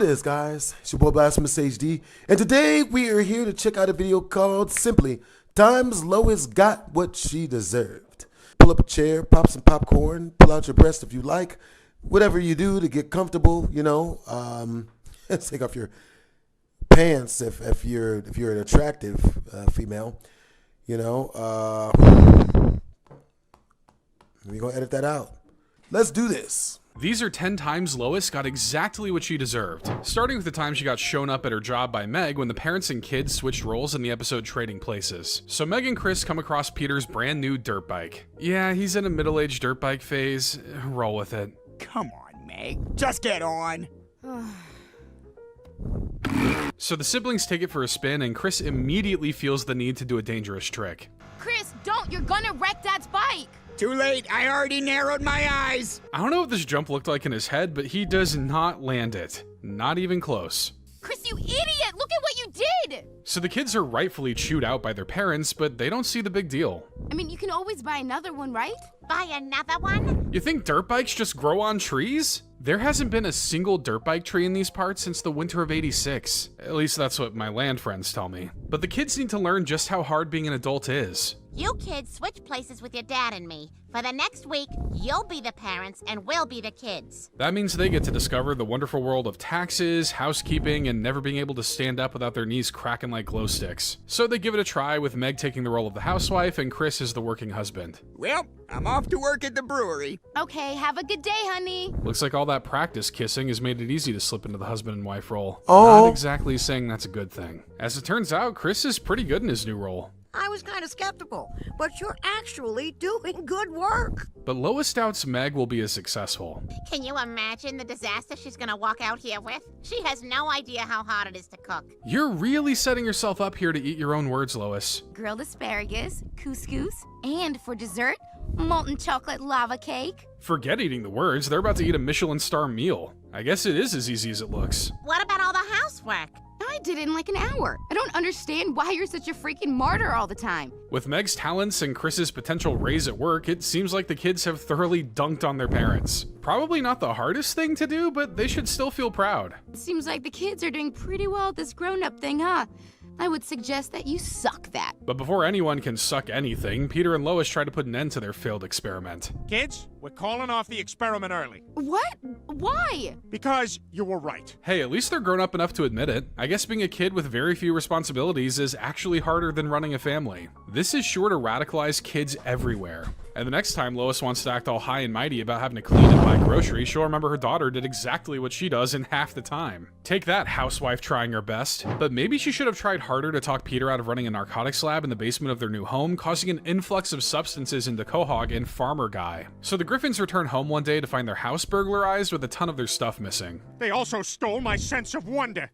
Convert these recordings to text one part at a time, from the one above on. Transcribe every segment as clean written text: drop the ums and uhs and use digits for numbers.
it is, guys? It's your boy BlastphamousHD, and today we are here to check out a video called simply Times Lois Got What She Deserved. Pull up a chair, pop some popcorn, pull out your breast if you like, whatever you do to get comfortable, you know. Take off your pants if you're an attractive female, you know. We're gonna edit that out. Let's do this. These are 10 times Lois got exactly what she deserved, starting with the time she got shown up at her job by Meg when the parents and kids switched roles in the episode Trading Places. So Meg and Chris come across Peter's brand new dirt bike. Yeah, he's in a middle-aged dirt bike phase. Roll with it. Come on, Meg. Just get on. So the siblings take it for a spin and Chris immediately feels the need to do a dangerous trick. Chris, don't! You're gonna wreck Dad's bike! Too late. I already narrowed my eyes. I don't know what this jump looked like in his head, but he does not land it. Not even close. Chris, you idiot! Look at what you did! So the kids are rightfully chewed out by their parents, but they don't see the big deal. I mean, you can always buy another one, right? Buy another one? You think dirt bikes just grow on trees? There hasn't been a single dirt bike tree in these parts since the winter of '86. At least that's what my land friends tell me. But the kids need to learn just how hard being an adult is. You kids switch places with your dad and me. For the next week, you'll be the parents and we'll be the kids. That means they get to discover the wonderful world of taxes, housekeeping, and never being able to stand up without their knees cracking like glow sticks. So they give it a try with Meg taking the role of the housewife and Chris as the working husband. Well, I'm off to work at the brewery. Okay, have a good day, honey. Looks like all that practice kissing has made it easy to slip into the husband and wife role. Oh. Not exactly saying that's a good thing. As it turns out, Chris is pretty good in his new role. I was kind of skeptical, but you're actually doing good work. But Lois doubts Meg will be as successful. Can you imagine the disaster she's gonna walk out here with? She has no idea how hard it is to cook. You're really setting yourself up here to eat your own words, Lois. Grilled asparagus, couscous, and for dessert, molten chocolate lava cake. Forget eating the words, they're about to eat a Michelin star meal. I guess it is as easy as it looks. What about all the housework? I did it in like an hour. I don't understand why you're such a freaking martyr all the time. With Meg's talents and Chris's potential raise at work, it seems like the kids have thoroughly dunked on their parents. Probably not the hardest thing to do, but they should still feel proud. It seems like the kids are doing pretty well at this grown-up thing, huh? I would suggest that you suck that. But before anyone can suck anything, Peter and Lois try to put an end to their failed experiment. Kids, we're calling off the experiment early. What? Why? Because you were right. Hey, at least they're grown up enough to admit it. I guess being a kid with very few responsibilities is actually harder than running a family. This is sure to radicalize kids everywhere. And the next time Lois wants to act all high and mighty about having to clean and buy groceries, she'll remember her daughter did exactly what she does in half the time. Take that, housewife trying her best. But maybe she should have tried harder to talk Peter out of running a narcotics lab in the basement of their new home, causing an influx of substances into Quahog and Farmer Guy. So the Griffins return home one day to find their house burglarized with a ton of their stuff missing. They also stole my sense of wonder.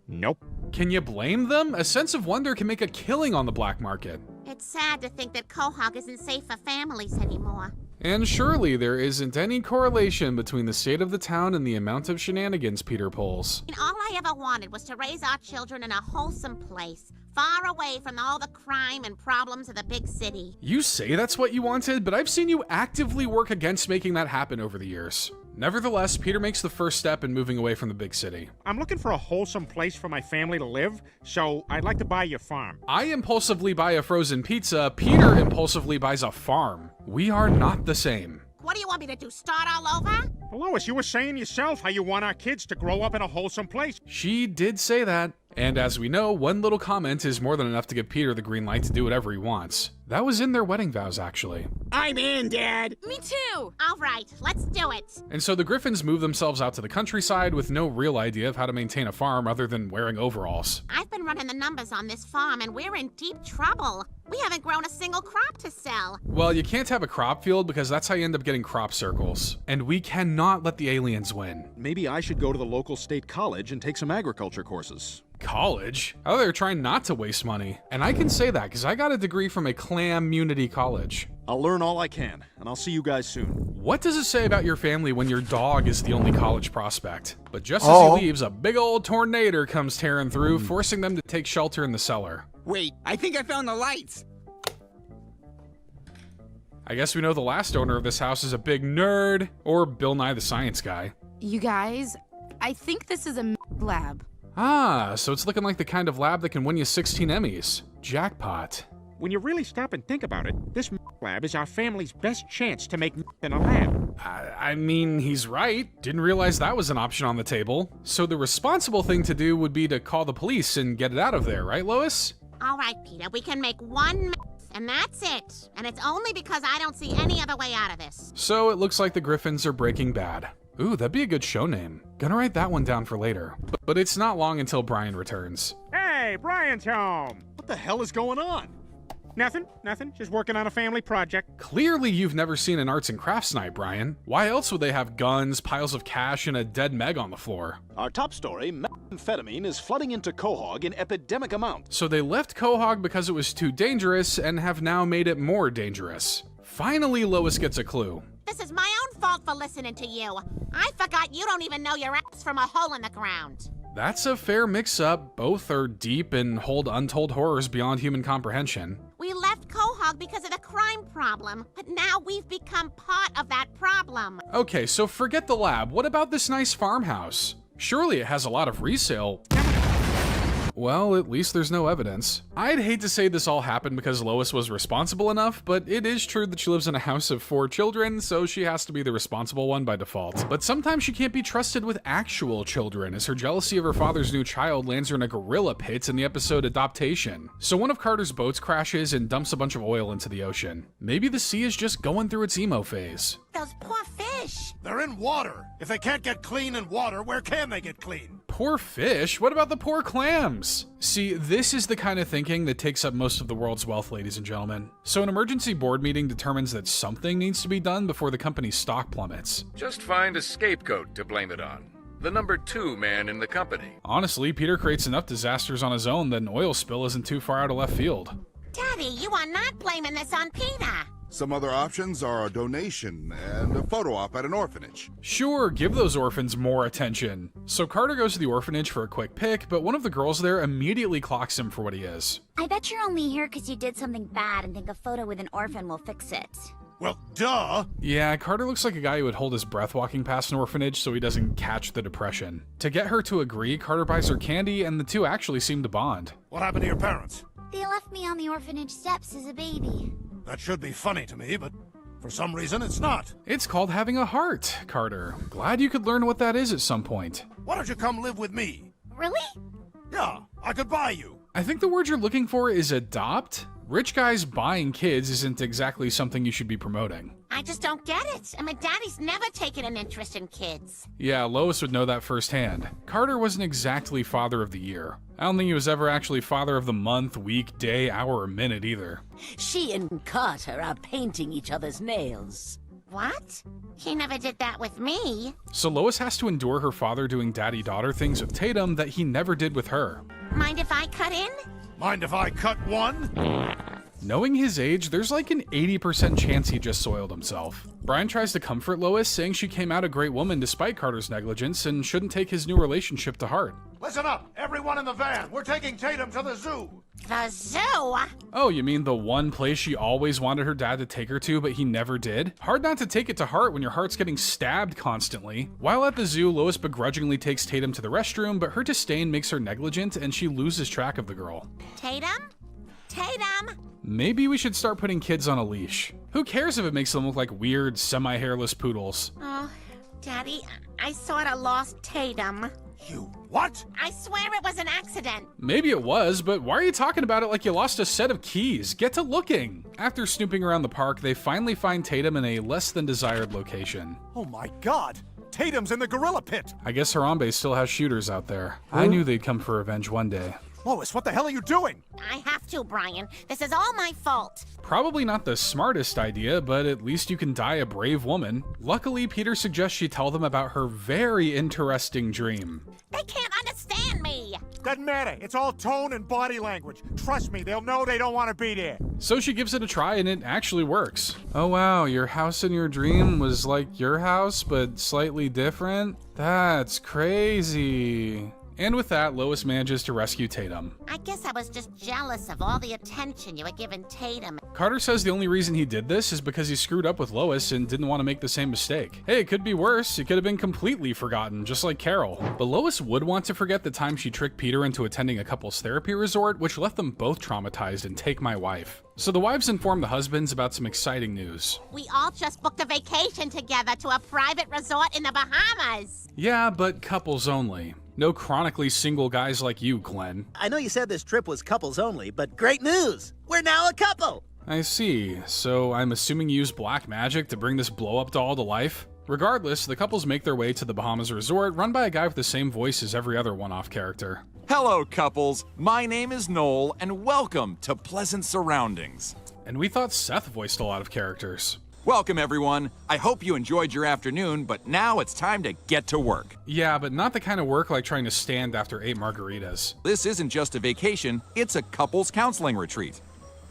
Nope. Can you blame them? A sense of wonder can make a killing on the black market. It's sad to think that Quahog isn't safe for families anymore. And surely there isn't any correlation between the state of the town and the amount of shenanigans Peter pulls. And all I ever wanted was to raise our children in a wholesome place, far away from all the crime and problems of the big city. You say that's what you wanted, but I've seen you actively work against making that happen over the years. Nevertheless, Peter makes the first step in moving away from the big city. I'm looking for a wholesome place for my family to live, so I'd like to buy your farm. I impulsively buy a frozen pizza, Peter impulsively buys a farm. We are not the same. What do you want me to do, start all over? Well, Lois, you were saying yourself how you want our kids to grow up in a wholesome place. She did say that. And as we know, one little comment is more than enough to give Peter the green light to do whatever he wants. That was in their wedding vows, actually. I'm in, Dad. Me too! All right, let's do it. And so the Griffins move themselves out to the countryside with no real idea of how to maintain a farm other than wearing overalls. I've been running the numbers on this farm and we're in deep trouble. We haven't grown a single crop to sell. Well, you can't have a crop field because that's how you end up getting crop circles. And we cannot let the aliens win. Maybe I should go to the local state college and take some agriculture courses. College? Oh, they're trying not to waste money. And I can say that because I got a degree from a clam-munity college. I'll learn all I can, and I'll see you guys soon. What does it say about your family when your dog is the only college prospect? But just as he leaves, a big old tornado comes tearing through, forcing them to take shelter in the cellar. Wait, I think I found the lights. I guess we know the last owner of this house is a big nerd, or Bill Nye the Science Guy. You guys, I think this is a lab. Ah, so it's looking like the kind of lab that can win you 16 Emmys. Jackpot. When you really stop and think about it, this lab is our family's best chance to make in a lab. I mean, he's right. Didn't realize that was an option on the table. So the responsible thing to do would be to call the police and get it out of there, right, Lois? All right, Peter, we can make one mess, and that's it. And it's only because I don't see any other way out of this. So it looks like the Griffins are Breaking Bad. Ooh, that'd be a good show name. Gonna write that one down for later. But it's not long until Brian returns. Hey, Brian's home. What the hell is going on? Nothing. Just working on a family project. Clearly you've never seen an arts and crafts night, Brian. Why else would they have guns, piles of cash, and a dead Meg on the floor? Our top story, methamphetamine is flooding into Quahog in epidemic amounts. So they left Quahog because it was too dangerous and have now made it more dangerous. Finally, Lois gets a clue. This is my own fault for listening to you. I forgot you don't even know your ass from a hole in the ground. That's a fair mix-up. Both are deep and hold untold horrors beyond human comprehension. We left Quahog because of the crime problem, but now we've become part of that problem. Okay, so forget the lab. What about this nice farmhouse? Surely it has a lot of resale. Well, at least there's no evidence. I'd hate to say this all happened because Lois was responsible enough, but it is true that she lives in a house of 4 children, so she has to be the responsible one by default. But sometimes she can't be trusted with actual children, as her jealousy of her father's new child lands her in a gorilla pit in the episode Adoptation. So one of Carter's boats crashes and dumps a bunch of oil into the ocean. Maybe the sea is just going through its emo phase. Those poor fish. They're in water. If they can't get clean in water, where can they get clean? Poor fish? What about the poor clams? See, this is the kind of thinking that takes up most of the world's wealth, ladies and gentlemen. So an emergency board meeting determines that something needs to be done before the company's stock plummets. Just find a scapegoat to blame it on. The number 2 man in the company. Honestly, Peter creates enough disasters on his own that an oil spill isn't too far out of left field. Daddy, you are not blaming this on Peter. Some other options are a donation and a photo op at an orphanage. Sure, give those orphans more attention. So Carter goes to the orphanage for a quick pic, but one of the girls there immediately clocks him for what he is. I bet you're only here because you did something bad and think a photo with an orphan will fix it. Well, duh! Yeah, Carter looks like a guy who would hold his breath walking past an orphanage so he doesn't catch the depression. To get her to agree, Carter buys her candy, and the two actually seem to bond. What happened to your parents? They left me on the orphanage steps as a baby. That should be funny to me, but for some reason it's not. It's called having a heart, Carter. Glad you could learn what that is at some point. Why don't you come live with me? Really? Yeah, I could buy you. I think the word you're looking for is adopt. Rich guys buying kids isn't exactly something you should be promoting. I just don't get it. I mean, Daddy's never taken an interest in kids. Yeah, Lois would know that firsthand. Carter wasn't exactly father of the year. I don't think he was ever actually father of the month, week, day, hour, or minute either. She and Carter are painting each other's nails. What? He never did that with me. So Lois has to endure her father doing daddy-daughter things with Tatum that he never did with her. Mind if I cut in? Mind if I cut one? Knowing his age, there's like an 80% chance he just soiled himself. Brian tries to comfort Lois, saying she came out a great woman despite Carter's negligence and shouldn't take his new relationship to heart. Listen up, everyone in the van. We're taking Tatum to the zoo. The zoo? Oh, you mean the one place she always wanted her dad to take her to, but he never did? Hard not to take it to heart when your heart's getting stabbed constantly. While at the zoo, Lois begrudgingly takes Tatum to the restroom, but her disdain makes her negligent and she loses track of the girl. Tatum? Tatum? Maybe we should start putting kids on a leash. Who cares if it makes them look like weird, semi-hairless poodles? Oh, Daddy, I sorta lost Tatum. You what? I swear it was an accident. Maybe it was, but why are you talking about it like you lost a set of keys? Get to looking. After snooping around the park, they finally find Tatum in a less than desired location. Oh my God! Tatum's in the gorilla pit! I guess Harambe still has shooters out there. I knew they'd come for revenge one day. Lois, what the hell are you doing? I have to, Brian. This is all my fault. Probably not the smartest idea, but at least you can die a brave woman. Luckily, Peter suggests she tell them about her very interesting dream. They can't understand me. Doesn't matter. It's all tone and body language. Trust me, they'll know they don't want to be there. So she gives it a try and it actually works. Oh wow, your house in your dream was like your house, but slightly different? That's crazy. And with that, Lois manages to rescue Tatum. I guess I was just jealous of all the attention you were giving Tatum. Carter says the only reason he did this is because he screwed up with Lois and didn't want to make the same mistake. Hey, it could be worse. It could have been completely forgotten, just like Carol. But Lois would want to forget the time she tricked Peter into attending a couple's therapy resort, which left them both traumatized and take my wife. So the wives inform the husbands about some exciting news. We all just booked a vacation together to a private resort in the Bahamas. Yeah, but couples only. No chronically single guys like you, Glenn. I know you said this trip was couples only, but great news! We're now a couple! I see. So I'm assuming you used black magic to bring this blow-up doll to life? Regardless, the couples make their way to the Bahamas resort, run by a guy with the same voice as every other one-off character. Hello, couples. My name is Noel, and welcome to Pleasant Surroundings. And we thought Seth voiced a lot of characters. Welcome, everyone. I hope you enjoyed your afternoon, but now it's time to get to work. Yeah, but not the kind of work like trying to stand after 8 margaritas. This isn't just a vacation, it's a couples counseling retreat.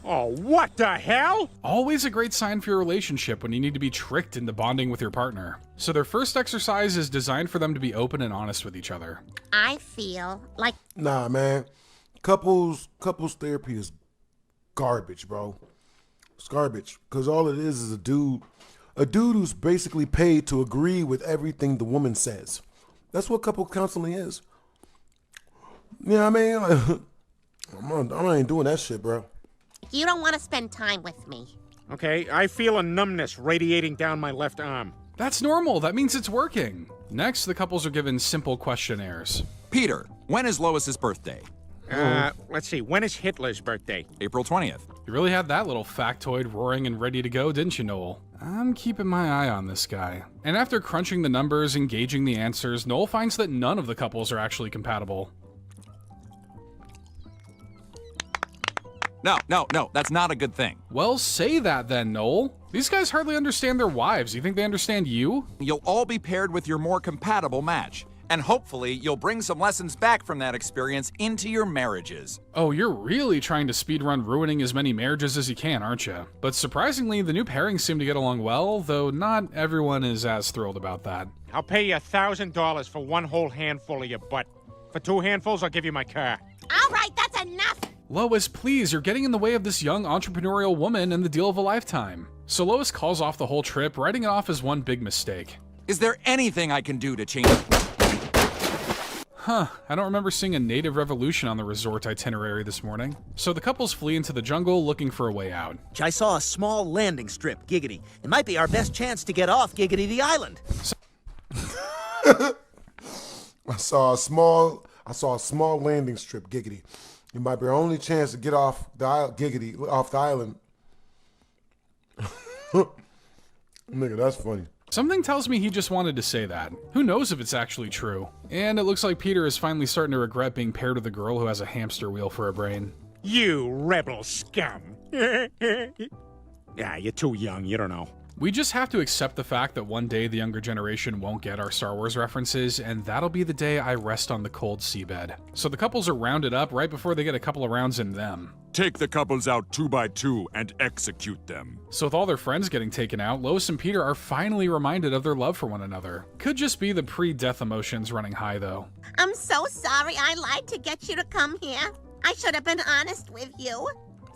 Oh, what the hell? Always a great sign for your relationship when you need to be tricked into bonding with your partner. So their first exercise is designed for them to be open and honest with each other. I feel like... Nah, man. Couples therapy is garbage, bro. It's garbage. Because all it is a dude who's basically paid to agree with everything the woman says. That's what couple counseling is. You know what I mean? I ain't doing that shit, bro. You don't want to spend time with me. Okay, I feel a numbness radiating down my left arm. That's normal. That means it's working. Next, the couples are given simple questionnaires. Peter, when is Lois's birthday? Let's see, when is Hitler's birthday? April 20th. You really had that little factoid roaring and ready to go, didn't you, Noel? I'm keeping my eye on this guy. And after crunching the numbers and gauging the answers, Noel finds that none of the couples are actually compatible. No, that's not a good thing. Well, say that then, Noel. These guys hardly understand their wives. You think they understand you? You'll all be paired with your more compatible match. And hopefully, you'll bring some lessons back from that experience into your marriages. Oh, you're really trying to speedrun ruining as many marriages as you can, aren't you? But surprisingly, the new pairings seem to get along well, though not everyone is as thrilled about that. I'll pay you $1,000 for one whole handful of your butt. For 2 handfuls, I'll give you my car. All right, that's enough. Lois, please, you're getting in the way of this young entrepreneurial woman and the deal of a lifetime. So Lois calls off the whole trip, writing it off as one big mistake. Is there anything I can do to change it? Huh, I don't remember seeing a native revolution on the resort itinerary this morning. So the couples flee into the jungle looking for a way out. I saw a small landing strip, Giggity. It might be our best chance to get off Giggity the island. I saw a small landing strip, Giggity. It might be our only chance to get off the island. Nigga, that's funny. Something tells me he just wanted to say that. Who knows if it's actually true? And it looks like Peter is finally starting to regret being paired with a girl who has a hamster wheel for a brain. You rebel scum. Yeah, you're too young, you don't know. We just have to accept the fact that one day the younger generation won't get our Star Wars references, and that'll be the day I rest on the cold seabed. So the couples are rounded up right before they get a couple of rounds in them. Take the couples out 2 by 2 and execute them. So with all their friends getting taken out, Lois and Peter are finally reminded of their love for one another. Could just be the pre-death emotions running high, though. I'm so sorry I lied to get you to come here. I should have been honest with you.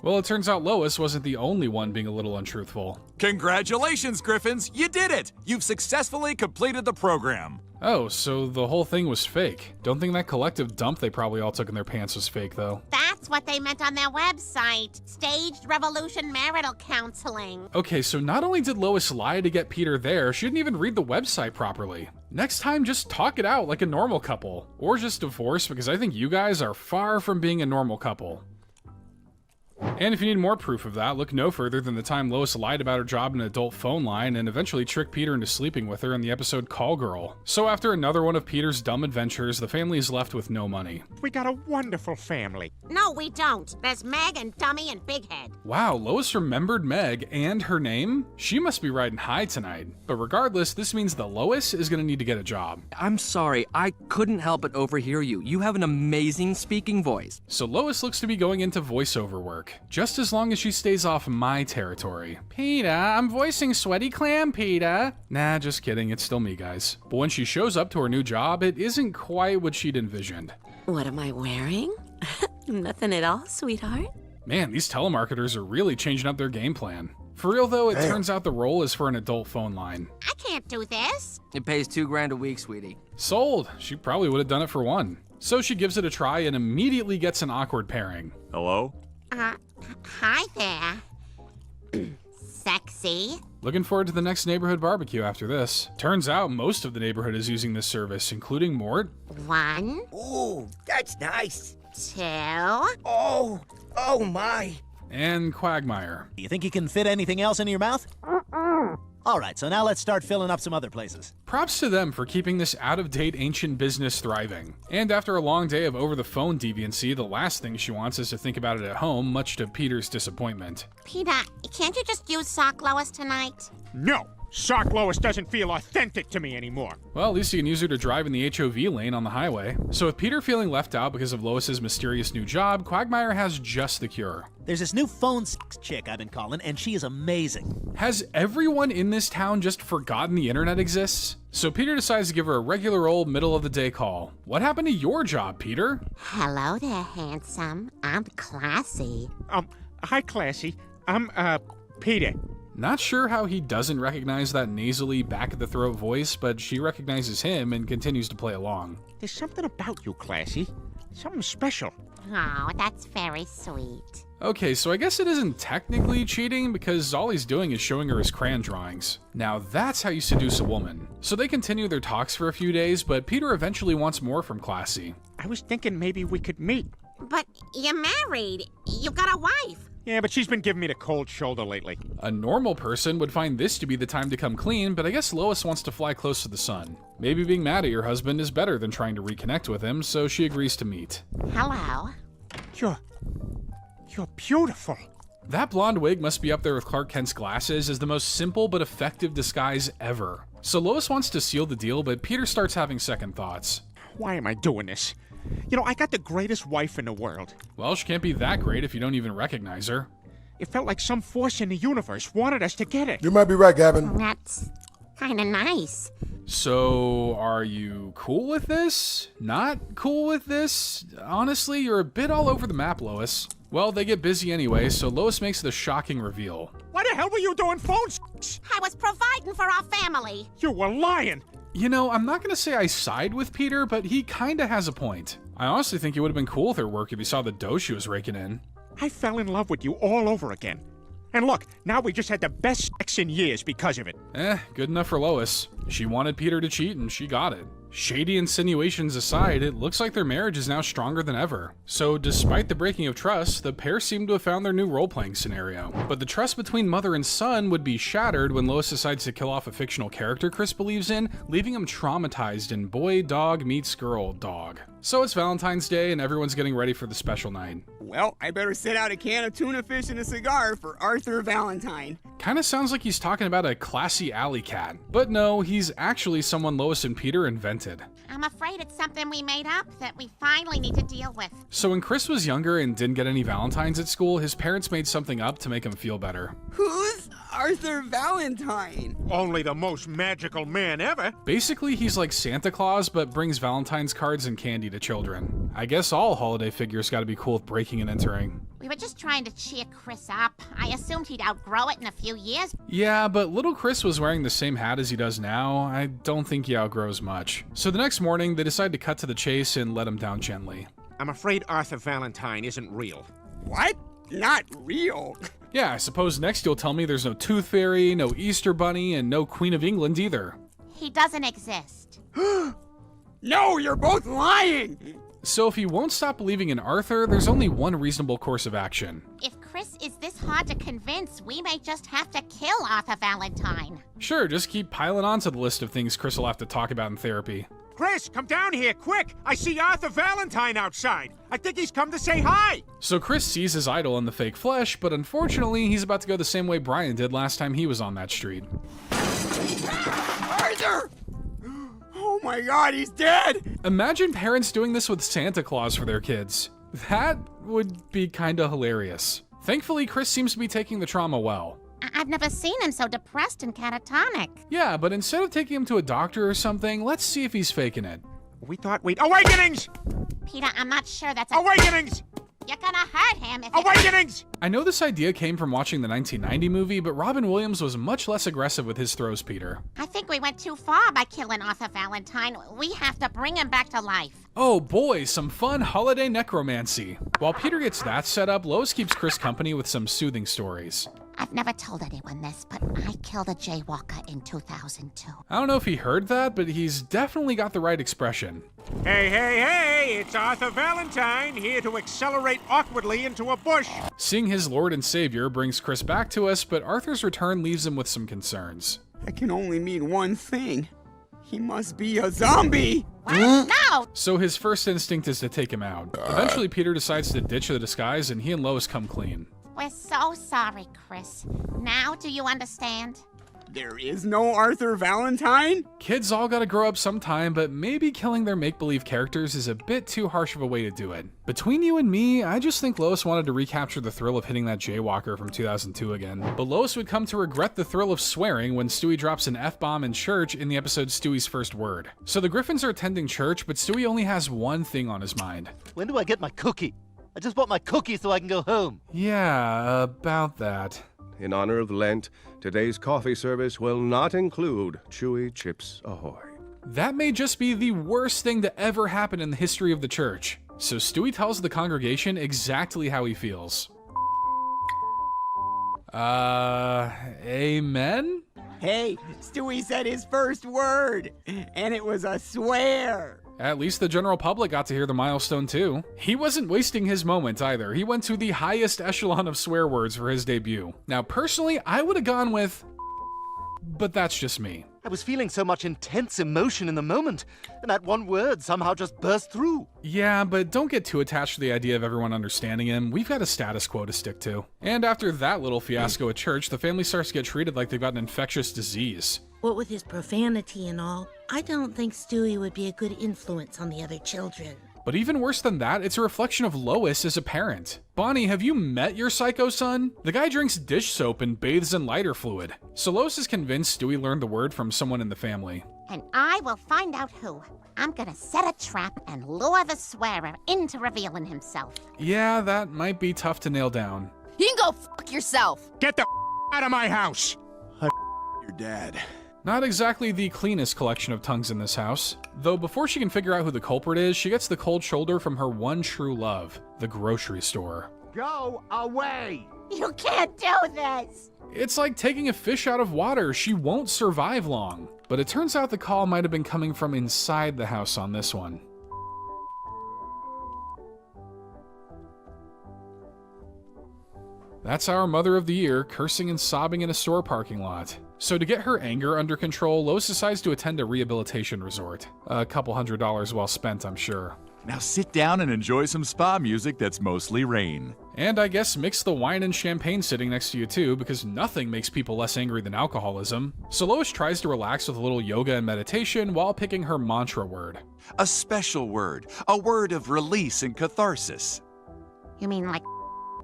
Well, it turns out Lois wasn't the only one being a little untruthful. Congratulations, Griffins! You did it! You've successfully completed the program. Oh, so the whole thing was fake. Don't think that collective dump they probably all took in their pants was fake, though. That's what they meant on their website. Staged revolution marital counseling. Okay, so not only did Lois lie to get Peter there, she didn't even read the website properly. Next time, just talk it out like a normal couple. Or just divorce, because I think you guys are far from being a normal couple. And if you need more proof of that, look no further than the time Lois lied about her job in an adult phone line and eventually tricked Peter into sleeping with her in the episode Call Girl. So after another one of Peter's dumb adventures, the family is left with no money. We got a wonderful family. No, we don't. There's Meg and Dummy and Big Head. Wow, Lois remembered Meg and her name? She must be riding high tonight. But regardless, this means that Lois is going to need to get a job. I'm sorry, I couldn't help but overhear you. You have an amazing speaking voice. So Lois looks to be going into voiceover work. work, just as long as she stays off my territory. PETA, I'm voicing Sweaty Clam, PETA. Nah, just kidding, it's still me, guys. But when she shows up to her new job, it isn't quite what she'd envisioned. What am I wearing? Nothing at all, sweetheart. Man, these telemarketers are really changing up their game plan. For real though, it turns out the role is for an adult phone line. I can't do this. It pays $2 grand a week, sweetie. Sold. She probably would have done it for one. So she gives it a try and immediately gets an awkward pairing. Hello? Hi there. Sexy. Looking forward to the next neighborhood barbecue after this. Turns out most of the neighborhood is using this service, including Mort. 1. Ooh, that's nice. 2. Oh my. And Quagmire. You think you can fit anything else into your mouth? All right, so now let's start filling up some other places. Props to them for keeping this out-of-date ancient business thriving. And after a long day of over-the-phone deviancy, the last thing she wants is to think about it at home, much to Peter's disappointment. PETA, can't you just use sock Lois tonight? No! Sock Lois doesn't feel authentic to me anymore. Well, at least you can use her to drive in the HOV lane on the highway. So with Peter feeling left out because of Lois's mysterious new job, Quagmire has just the cure. There's this new phone chick I've been calling, and she is amazing. Has everyone in this town just forgotten the internet exists? So Peter decides to give her a regular old middle-of-the-day call. What happened to your job, Peter? Hello there, handsome. I'm classy. Hi, Classy. I'm, Peter. Not sure how he doesn't recognize that nasally back-of-the-throat voice, but she recognizes him and continues to play along. There's something about you, Classy. Something special. Oh, that's very sweet. Okay, so I guess it isn't technically cheating because all he's doing is showing her his crayon drawings. Now that's how you seduce a woman. So they continue their talks for a few days, but Peter eventually wants more from Classy. I was thinking maybe we could meet. But you're married. You've got a wife. Yeah, but she's been giving me the cold shoulder lately. A normal person would find this to be the time to come clean, but I guess Lois wants to fly close to the sun. Maybe being mad at your husband is better than trying to reconnect with him, so she agrees to meet. Hello. You're beautiful. That blonde wig must be up there with Clark Kent's glasses as the most simple but effective disguise ever. So Lois wants to seal the deal, but Peter starts having second thoughts. Why am I doing this? You know, I got the greatest wife in the world. Well, she can't be that great if you don't even recognize her. It felt like some force in the universe wanted us to get it. You might be right, Gavin. That's kind of nice. So, are you cool with this? Not cool with this? Honestly, you're a bit all over the map, Lois. Well, they get busy anyway, so Lois makes the shocking reveal. Why the hell were you doing phone sex? I was providing for our family. You were lying. You know, I'm not gonna say I side with Peter, but he kinda has a point. I honestly think it would have been cool with her work if you saw the dough she was raking in. I fell in love with you all over again. And look, now we just had the best sex in years because of it. Good enough for Lois. She wanted Peter to cheat and she got it. Shady insinuations aside, it looks like their marriage is now stronger than ever. So despite the breaking of trust, the pair seem to have found their new role-playing scenario. But the trust between mother and son would be shattered when Lois decides to kill off a fictional character Chris believes in, leaving him traumatized in boy dog meets girl dog. So it's Valentine's Day and everyone's getting ready for the special night. Well, I better set out a can of tuna fish and a cigar for Arthur Valentine. Kinda sounds like he's talking about a classy alley cat. But no, he's actually someone Lois and Peter invented. I'm afraid it's something we made up that we finally need to deal with. So when Chris was younger and didn't get any Valentines at school, his parents made something up to make him feel better. Who's Arthur Valentine? Only the most magical man ever. Basically, he's like Santa Claus, but brings Valentine's cards and candy to children. I guess all holiday figures gotta be cool with breaking and entering. We were just trying to cheer Chris up. I assumed he'd outgrow it in a few years. Yeah, but little Chris was wearing the same hat as he does now. I don't think he outgrows much. So the next morning, they decide to cut to the chase and let him down gently. I'm afraid Arthur Valentine isn't real. What? Not real? Yeah, I suppose next you'll tell me there's no Tooth Fairy, no Easter Bunny, and no Queen of England either. He doesn't exist. No, you're both lying! So if you won't stop believing in Arthur, there's only one reasonable course of action. If Chris is this hard to convince, we may just have to kill Arthur Valentine. Sure, just keep piling onto the list of things Chris will have to talk about in therapy. Chris, come down here, quick! I see Arthur Valentine outside. I think he's come to say hi! So Chris sees his idol in the fake flesh, but unfortunately, he's about to go the same way Brian did last time he was on that street. Arthur! Oh my god, he's dead! Imagine parents doing this with Santa Claus for their kids. That would be kinda hilarious. Thankfully, Chris seems to be taking the trauma well. I've never seen him so depressed and catatonic. Yeah, but instead of taking him to a doctor or something, let's see if he's faking it. We thought we'd... Awakenings! Peter, I'm not sure that's Awakenings! You're gonna hurt him if Awakenings! I know this idea came from watching the 1990 movie, but Robin Williams was much less aggressive with his throws, Peter. I think we went too far by killing Arthur Valentine. We have to bring him back to life. Oh boy, some fun holiday necromancy. While Peter gets that set up, Lois keeps Chris company with some soothing stories. I've never told anyone this, but I killed a jaywalker in 2002. I don't know if he heard that, but he's definitely got the right expression. Hey, hey, hey! It's Arthur Valentine, here to accelerate awkwardly into a bush. Seeing his Lord and Savior brings Chris back to us, but Arthur's return leaves him with some concerns. I can only mean one thing. He must be a zombie! What? No! So his first instinct is to take him out. Eventually, Peter decides to ditch the disguise, and he and Lois come clean. We're so sorry, Chris. Now do you understand? There is no Arthur Valentine? Kids all gotta grow up sometime, but maybe killing their make-believe characters is a bit too harsh of a way to do it. Between you and me, I just think Lois wanted to recapture the thrill of hitting that jaywalker from 2002 again. But Lois would come to regret the thrill of swearing when Stewie drops an F-bomb in church in the episode Stewie's First Word. So the Griffins are attending church, but Stewie only has one thing on his mind. When do I get my cookie? I just want my cookie so I can go home. Yeah, about that. In honor of Lent, today's coffee service will not include Chewy Chips Ahoy. That may just be the worst thing to ever happen in the history of the church. So Stewie tells the congregation exactly how he feels. Amen? Hey, Stewie said his first word, and it was a swear. At least the general public got to hear the milestone too. He wasn't wasting his moment either. He went to the highest echelon of swear words for his debut. Now personally, I would have gone with, but that's just me. I was feeling so much intense emotion in the moment, and that one word somehow just burst through. Yeah, but don't get too attached to the idea of everyone understanding him. We've got a status quo to stick to. And after that little fiasco at church, the family starts to get treated like they've got an infectious disease. What with his profanity and all, I don't think Stewie would be a good influence on the other children. But even worse than that, it's a reflection of Lois as a parent. Bonnie, have you met your psycho son? The guy drinks dish soap and bathes in lighter fluid. So Lois is convinced Stewie learned the word from someone in the family. And I will find out who. I'm gonna set a trap and lure the swearer into revealing himself. Yeah, that might be tough to nail down. You can go fuck yourself. Get the out of my house. Your dad. Not exactly the cleanest collection of tongues in this house. Though before she can figure out who the culprit is, she gets the cold shoulder from her one true love, the grocery store. Go away! You can't do this! It's like taking a fish out of water. She won't survive long. But it turns out the call might have been coming from inside the house on this one. That's our mother of the year, cursing and sobbing in a store parking lot. So to get her anger under control, Lois decides to attend a rehabilitation resort. A couple $100 well spent, I'm sure. Now sit down and enjoy some spa music that's mostly rain. And I guess mix the wine and champagne sitting next to you too, because nothing makes people less angry than alcoholism. So Lois tries to relax with a little yoga and meditation while picking her mantra word. A special word, a word of release and catharsis. You mean like...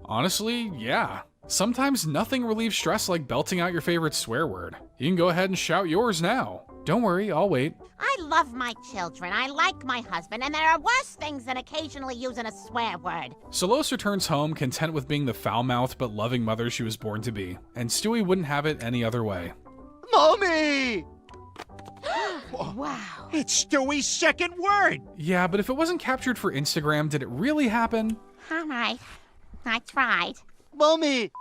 Honestly, yeah. Sometimes nothing relieves stress like belting out your favorite swear word. You can go ahead and shout yours now. Don't worry, I'll wait. I love my children, I like my husband, and there are worse things than occasionally using a swear word. So Lois returns home content with being the foul-mouthed but loving mother she was born to be. And Stewie wouldn't have it any other way. Mommy! Wow. It's Stewie's second word! Yeah, but if it wasn't captured for Instagram, did it really happen? All right. I tried. Mommy!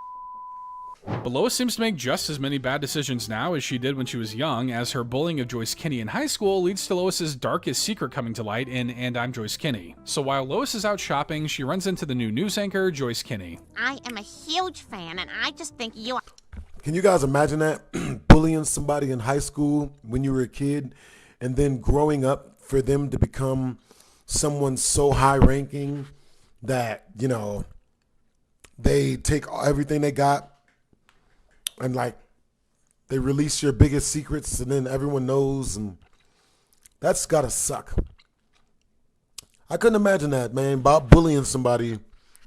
But Lois seems to make just as many bad decisions now as she did when she was young, as her bullying of Joyce Kinney in high school leads to Lois's darkest secret coming to light in And I'm Joyce Kinney. So while Lois is out shopping, she runs into the new news anchor, Joyce Kinney. I am a huge fan, and I just think you are... Can you guys imagine that? Bullying somebody in high school when you were a kid, and then growing up for them to become someone so high-ranking that, you know, they take everything they got and like they release your biggest secrets and then everyone knows, and that's gotta suck. I couldn't imagine that, man, about bullying somebody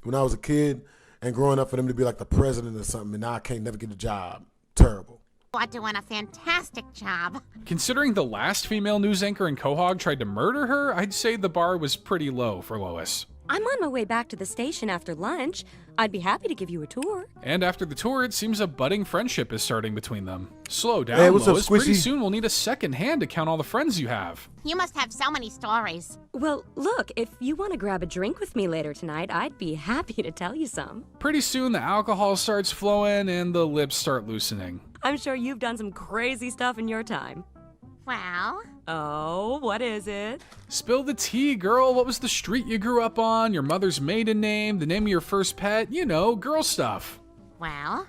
when I was a kid and growing up for them to be like the president or something, and now I can't never get a job. Terrible. You are doing a fantastic job. Considering the last female news anchor in Quahog tried to murder her, I'd say the bar was pretty low for Lois. I'm on my way back to the station after lunch. I'd be happy to give you a tour. And after the tour, it seems a budding friendship is starting between them. Slow down, Hey, what's up, Lois. Pretty Squishy? soon we'll need a second hand to count all the friends you have. You must have so many stories. Well, look, if you want to grab a drink with me later tonight, I'd be happy to tell you some. Pretty soon the alcohol starts flowing and the lips start loosening. I'm sure you've done some crazy stuff in your time. Well? Oh, what is it? Spill the tea, girl. What was the street you grew up on? Your mother's maiden name? The name of your first pet? You know, girl stuff. Well,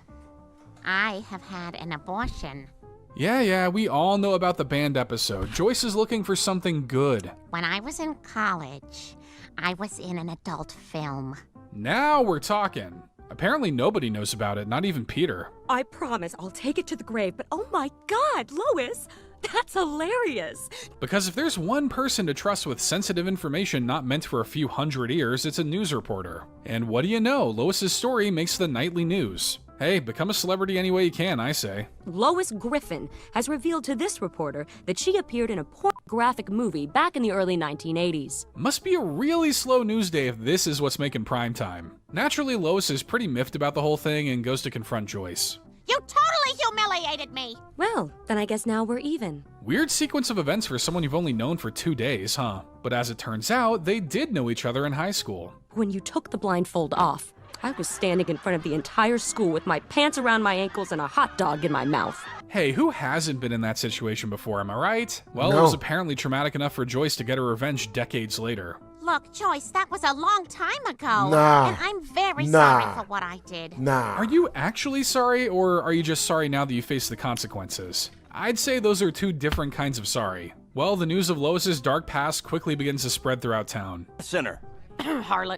I have had an abortion. Yeah, we all know about the band episode. Joyce is looking for something good. When I was in college, I was in an adult film. Now we're talking. Apparently nobody knows about it, not even Peter. I promise I'll take it to the grave, but oh my God, Lois! That's hilarious! Because if there's one person to trust with sensitive information not meant for a few hundred ears, it's a news reporter. And what do you know, Lois's story makes the nightly news. Hey, become a celebrity any way you can, I say. Lois Griffin has revealed to this reporter that she appeared in a pornographic movie back in the early 1980s. Must be a really slow news day if this is what's making prime time. Naturally, Lois is pretty miffed about the whole thing and goes to confront Joyce. You totally humiliated me! Well, then I guess now we're even. Weird sequence of events for someone you've only known for 2 days, huh? But as it turns out, they did know each other in high school. When you took the blindfold off, I was standing in front of the entire school with my pants around my ankles and a hot dog in my mouth. Hey, who hasn't been in that situation before, am I right? Well, No. It was apparently traumatic enough for Joyce to get her revenge decades later. Look, Joyce, that was a long time ago. Nah. And I'm very Nah. sorry for what I did. Nah. Are you actually sorry, or are you just sorry now that you face the consequences? I'd say those are two different kinds of sorry. Well, the news of Lois's dark past quickly begins to spread throughout town. Sinner. Harlot.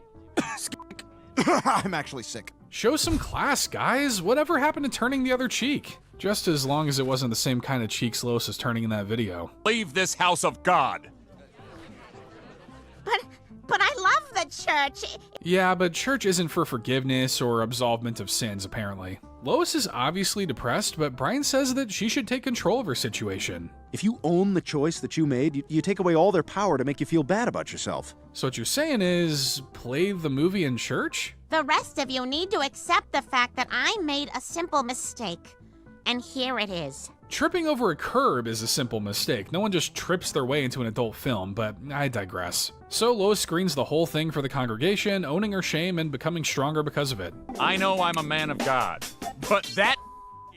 I'm actually sick. Show some class, guys. Whatever happened to turning the other cheek? Just as long as it wasn't the same kind of cheeks Lois was turning in that video. Leave this house of God. But I love the church. Yeah, but church isn't for forgiveness or absolvement of sins, apparently. Lois is obviously depressed, but Brian says that she should take control of her situation. If you own the choice that you made, you take away all their power to make you feel bad about yourself. So what you're saying is, play the movie in church? The rest of you need to accept the fact that I made a simple mistake. And here it is. Tripping over a curb is a simple mistake. No one just trips their way into an adult film, but I digress. So Lois screens the whole thing for the congregation, owning her shame and becoming stronger because of it. I know I'm a man of God, but that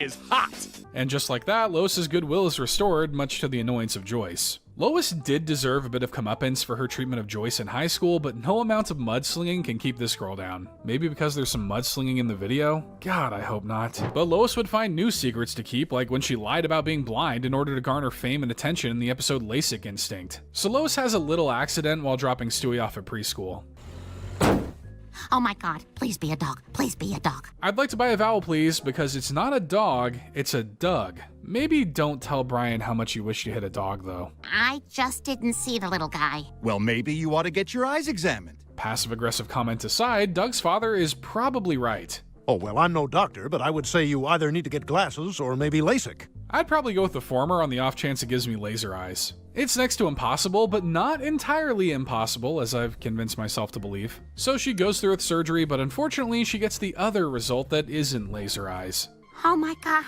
is hot. And just like that, Lois's goodwill is restored, much to the annoyance of Joyce. Lois did deserve a bit of comeuppance for her treatment of Joyce in high school, but no amount of mudslinging can keep this girl down. Maybe because there's some mudslinging in the video? God, I hope not. But Lois would find new secrets to keep, like when she lied about being blind in order to garner fame and attention in the episode LASIK Instinct. So Lois has a little accident while dropping Stewie off at preschool. Oh my God, please be a dog. Please be a dog. I'd like to buy a vowel, please, because it's not a dog, it's a Doug. Maybe don't tell Brian how much you wish you hit a dog, though. I just didn't see the little guy. Well, maybe you ought to get your eyes examined. Passive-aggressive comment aside, Doug's father is probably right. Oh, well, I'm no doctor, but I would say you either need to get glasses or maybe LASIK. I'd probably go with the former on the off chance it gives me laser eyes. It's next to impossible, but not entirely impossible, as I've convinced myself to believe. So she goes through with surgery, but unfortunately she gets the other result that isn't laser eyes. Oh my God.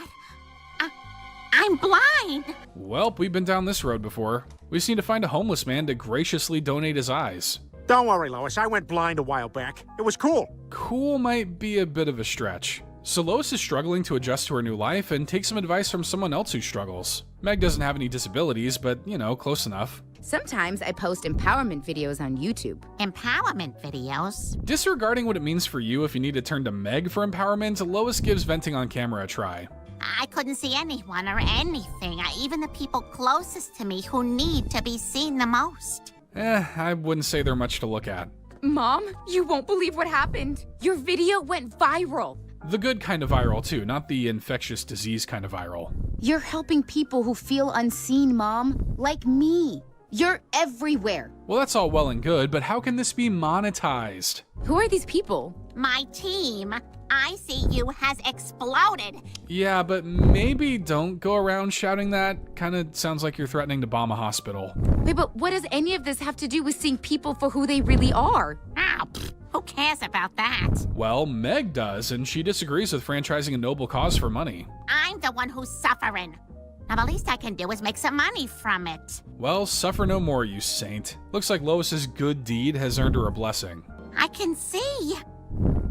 I'm blind. Welp, we've been down this road before. We just need to find a homeless man to graciously donate his eyes. Don't worry, Lois. I went blind a while back. It was cool. Cool might be a bit of a stretch. So Lois is struggling to adjust to her new life and take some advice from someone else who struggles. Meg doesn't have any disabilities, but, you know, close enough. Sometimes I post empowerment videos on YouTube. Empowerment videos? Disregarding what it means for you if you need to turn to Meg for empowerment, Lois gives venting on camera a try. I couldn't see anyone or anything, even the people closest to me who need to be seen the most. I wouldn't say they're much to look at. Mom, you won't believe what happened. Your video went viral. The good kind of viral, too, not the infectious disease kind of viral. You're helping people who feel unseen, Mom. Like me. You're everywhere. Well, that's all well and good, but how can this be monetized? Who are these people? My team, ICU, has exploded. Yeah, but maybe don't go around shouting that. Kinda sounds like you're threatening to bomb a hospital. Wait, but what does any of this have to do with seeing people for who they really are? Oh, who cares about that? Well, Meg does, and she disagrees with franchising a noble cause for money. I'm the one who's suffering. Now, the least I can do is make some money from it. Well, suffer no more, you saint. Looks like Lois's good deed has earned her a blessing. I can see.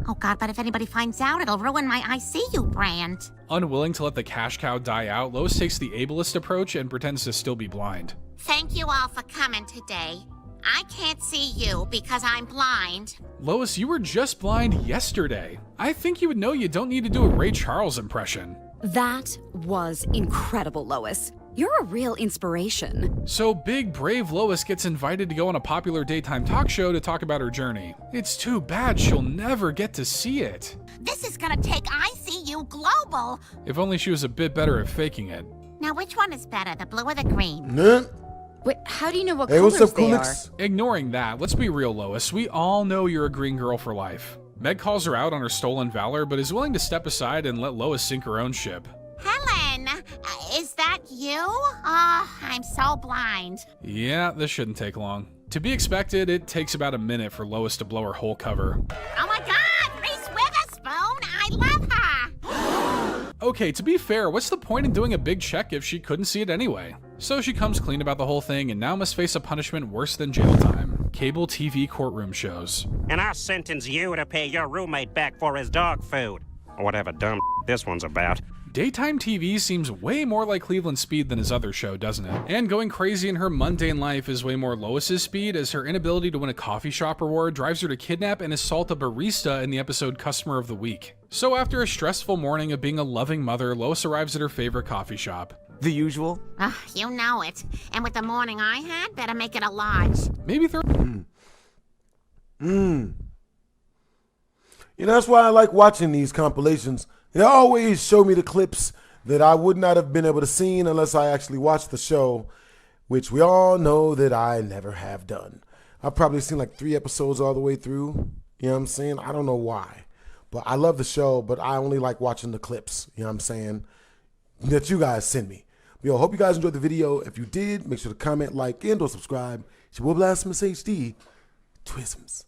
Oh, God, but if anybody finds out, it'll ruin my ICU brand. Unwilling to let the cash cow die out, Lois takes the ableist approach and pretends to still be blind. Thank you all for coming today. I can't see you because I'm blind. Lois, you were just blind yesterday. I think you would know you don't need to do a Ray Charles impression. That was incredible, Lois. You're a real inspiration. So big, brave Lois gets invited to go on a popular daytime talk show to talk about her journey. It's too bad she'll never get to see it. This is gonna take ICU global. If only she was a bit better at faking it. Now, which one is better, the blue or the green? Wait, how do you know what Hey, colors what's up, they are? Coolix? Ignoring that, let's be real, Lois. We all know you're a green girl for life. Meg calls her out on her stolen valor, but is willing to step aside and let Lois sink her own ship. Helen, is that you? Oh, I'm so blind. Yeah, this shouldn't take long. To be expected, it takes about a minute for Lois to blow her whole cover. Oh my God, Reese Witherspoon, I love her. Okay, to be fair, what's the point in doing a big check if she couldn't see it anyway? So she comes clean about the whole thing and now must face a punishment worse than jail time. Cable TV courtroom shows. And I sentence you to pay your roommate back for his dog food. Or whatever dumb this one's about. Daytime TV seems way more like Cleveland Speed than his other show, doesn't it? And going crazy in her mundane life is way more Lois's speed, as her inability to win a coffee shop reward drives her to kidnap and assault a barista in the episode Customer of the Week. So after a stressful morning of being a loving mother, Lois arrives at her favorite coffee shop. The usual? You know it. And with the morning I had, better make it a large. Maybe You know, that's why I like watching these compilations. They always show me the clips that I would not have been able to see unless I actually watched the show, which we all know that I never have done. I've probably seen like 3 episodes all the way through. You know what I'm saying? I don't know why. But I love the show, but I only like watching the clips, you know what I'm saying, that you guys send me. Yo, hope you guys enjoyed the video. If you did, make sure to comment, like, and or subscribe. It's your boy BlastphamousHD. Twisms.